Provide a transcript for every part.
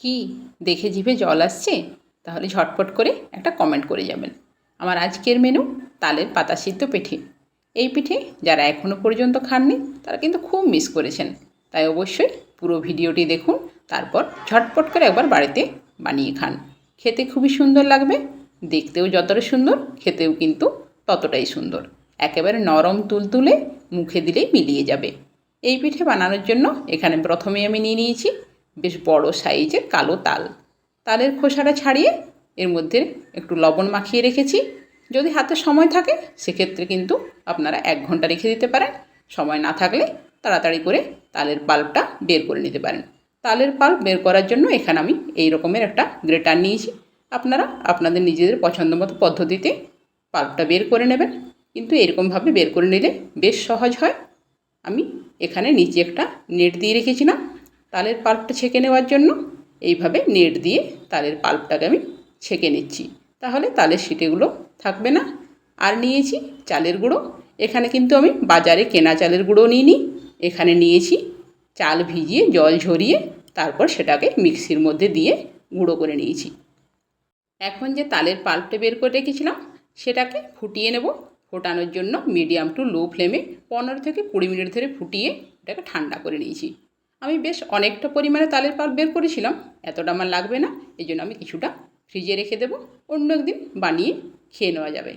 কি দেখে জিভে জল আসছে? তাহলে ঝটপট করে একটা কমেন্ট করে যাবেন। আমার আজকের মেনু তালের পাতা সিদ্ধ পিঠে। এই পিঠে যারা এখনও পর্যন্ত খাননি তারা কিন্তু খুব মিস করেছেন। তাই অবশ্যই পুরো ভিডিওটি দেখুন, তারপর ঝটপট করে একবার বাড়িতে বানিয়ে খান। খেতে খুবই সুন্দর লাগবে, দেখতেও যতটা সুন্দর খেতেও কিন্তু ততটাই সুন্দর। একেবারে নরম তুলতুলে, মুখে দিলেই মিলিয়ে যাবে। এই পিঠে বানানোর জন্য এখানে প্রথমে আমি নিয়ে নিয়েছি বেশ বড় সাইজের কালো তাল। তালের খোসাটা ছাড়িয়ে এর মধ্যে একটু লবণ মাখিয়ে রেখেছি। যদি হাতে সময় থাকে সেক্ষেত্রে কিন্তু আপনারা 1 ঘন্টা রেখে দিতে পারেন। সময় না থাকলে তাড়াতাড়ি করে তালের পাল্পটা বের করে নিতে পারেন। তালের পাল্প বের করার জন্য এখানে আমি এই রকমের একটা গ্রেটার নিয়েছি। আপনারা আপনাদের নিজেদের পছন্দ মতো পদ্ধতিতে পাল্পটা বের করে নেবেন, কিন্তু এরকমভাবে বের করে নিলে বেশ সহজ হয়। আমি এখানে নিচে একটা নেট দিয়ে রেখেছিলাম তালের পাল্পটা ছেঁকে নেওয়ার জন্য। এইভাবে নেট দিয়ে তালের পাল্পটাকে আমি ছেঁকে নিচ্ছি, তাহলে তালের সিটেগুলো থাকবে না। আর নিয়েছি চালের গুঁড়ো। এখানে কিন্তু আমি বাজারে কেনা চালের গুঁড়ো নিইনি, এখানে নিয়েছি চাল ভিজিয়ে জল ঝরিয়ে তারপর সেটাকে মিক্সির মধ্যে দিয়ে গুঁড়ো করে নিয়েছি। এখন যে তালের পাল্পটা বের করে রেখেছিলাম সেটাকে ফুটিয়ে নেব। ফোটানোর জন্য মিডিয়াম টু লো ফ্লেমে 15 থেকে 20 মিনিট ধরে ফুটিয়ে এটাকে ঠান্ডা করে নিয়েছি। আমি বেশ অনেকটা পরিমাণে তালের পাল্প বের করেছিলাম, এতটা আমার লাগবে না, এই জন্য আমি কিছুটা ফ্রিজে রেখে দেবো, অন্য একদিন বানিয়ে খেয়ে নেওয়া যাবে।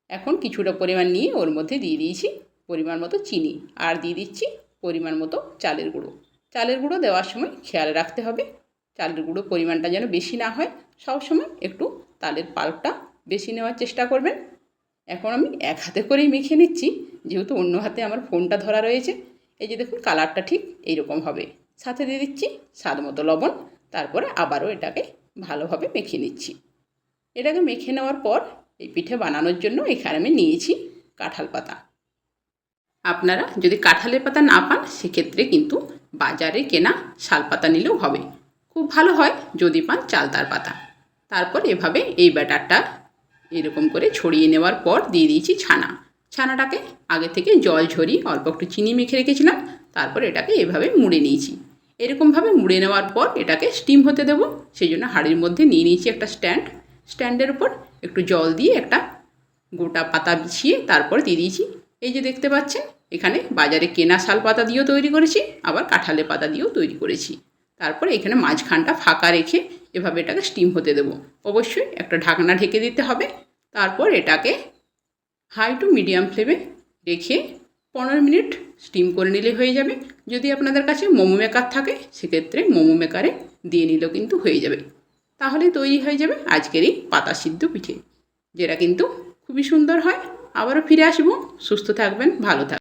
এখন কিছুটা পরিমাণ নিয়ে ওর মধ্যে দিয়ে দিয়েছি পরিমাণ মতো চিনি, আর দিয়ে দিচ্ছি পরিমাণ মতো চালের গুঁড়ো। চালের গুঁড়ো দেওয়ার সময় খেয়াল রাখতে হবে চালের গুঁড়ো পরিমাণটা যেন বেশি না হয়। সবসময় একটু তালের পাল্পটা বেশি নেওয়ার চেষ্টা করবেন। এখন আমি এক হাতে করেই মেখে নিচ্ছি, যেহেতু অন্য হাতে আমার ফোনটা ধরা রয়েছে। এই যে দেখুন কালারটা ঠিক এইরকম হবে। সাথে দিয়ে দিচ্ছি স্বাদ মতো লবণ, তারপরে আবারও এটাকে ভালোভাবে মেখে নিচ্ছি। এটাকে মেখে নেওয়ার পর এই পিঠে বানানোর জন্য এখানে আমি নিয়েছি কাঁঠাল পাতা। আপনারা যদি কাঁঠালের পাতা না পান সেক্ষেত্রে কিন্তু বাজারে কেনা শাল পাতা নিলেও হবে, খুব ভালো হয় যদি পান চালতার পাতা। তারপর এভাবে এই ব্যাটারটা এরকম করে ছড়িয়ে নেওয়ার পর দিয়ে দিয়েছি ছানা। ছানাটাকে আগে থেকে জল ঝরিয়ে অল্প একটু চিনি মেখে রেখেছিলাম, তারপর এটাকে এভাবে মুড়ে নিয়েছি। এরকমভাবে মুড়ে নেওয়ার পর এটাকে স্টিম হতে দেবো, সেই জন্য হাঁড়ির মধ্যে নিয়ে নিয়েছি একটা স্ট্যান্ডের উপর একটু জল দিয়ে একটা গোটা পাতা বিছিয়ে তারপর দিয়ে দিয়েছি। এই যে দেখতে পাচ্ছেন এখানে বাজারে কেনা শাল পাতা দিয়েও তৈরি করেছি, আবার কাঁঠালের পাতা দিয়েও তৈরি করেছি। তারপর এখানে মাঝখানটা ফাঁকা রেখে এভাবে এটাকে স্টিম হতে দেবো। অবশ্যই একটা ঢাকনা ঢেকে দিতে হবে। তারপর এটাকে হাই টু মিডিয়াম ফ্লেমে রেখে 15 মিনিট স্টিম করে নিলে হয়ে যাবে। যদি আপনাদের কাছে মোমো মেকার থাকে সেক্ষেত্রে মোমো মেকারে দিয়ে নিলেও কিন্তু হয়ে যাবে। তাহলে তৈরি হয়ে যাবে আজকের এই পাতা সিদ্ধ পিঠে, যেটা কিন্তু খুবই সুন্দর হয়। আবারও ফিরে আসবো। সুস্থ থাকবেন, ভালো থাকবেন।